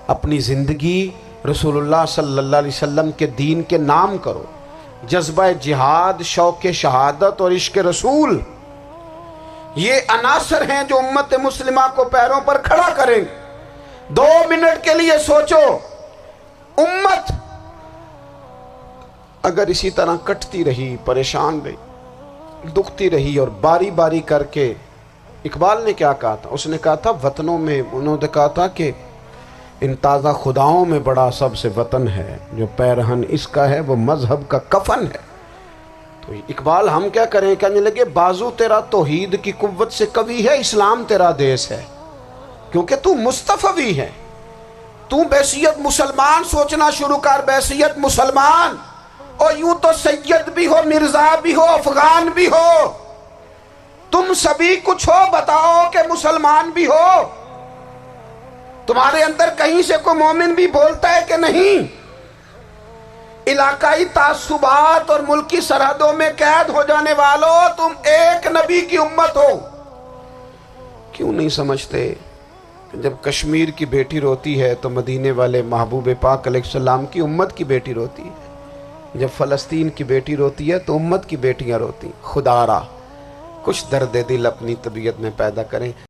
اپنی زندگی رسول اللہ صلی اللہ علیہ وسلم کے دین کے نام کرو. جذبہ جہاد، شوق شہادت اور عشق رسول، یہ عناصر ہیں جو امت مسلمہ کو پیروں پر کھڑا کریں. 2 منٹ کے لیے سوچو، امت اگر اسی طرح کٹتی رہی، پریشان رہی، دکھتی رہی، اور باری باری کر کے، اقبال نے کیا کہا تھا؟ اس نے کہا تھا وطنوں میں، انہوں نے کہا تھا کہ ان تازہ خداؤں میں بڑا سب سے وطن ہے، جو پیرہن اس کا ہے وہ مذہب کا کفن ہے. تو اقبال ہم کیا کریں؟ کہنے لگے بازو تیرا توحید کی قوت سے قوی ہے، اسلام تیرا دیس ہے، کیونکہ تو مصطفی ہے. تو بحیثیت مسلمان سوچنا شروع کر، بحیثیت مسلمان. اور یوں تو سید بھی ہو، مرزا بھی ہو، افغان بھی ہو، تم سبھی کچھ ہو، بتاؤ کہ مسلمان بھی ہو. تمہارے اندر کہیں سے کوئی مومن بھی بولتا ہے کہ نہیں؟ علاقائی تعصبات اور ملکی سرحدوں میں قید ہو جانے والوں، تم ایک نبی کی امت ہو. کیوں نہیں سمجھتے کہ جب کشمیر کی بیٹی روتی ہے تو مدینے والے محبوب پاک علیہ السلام کی امت کی بیٹی روتی ہے، جب فلسطین کی بیٹی روتی ہے تو امت کی بیٹیاں روتی. خدا را کچھ درد دل اپنی طبیعت میں پیدا کریں.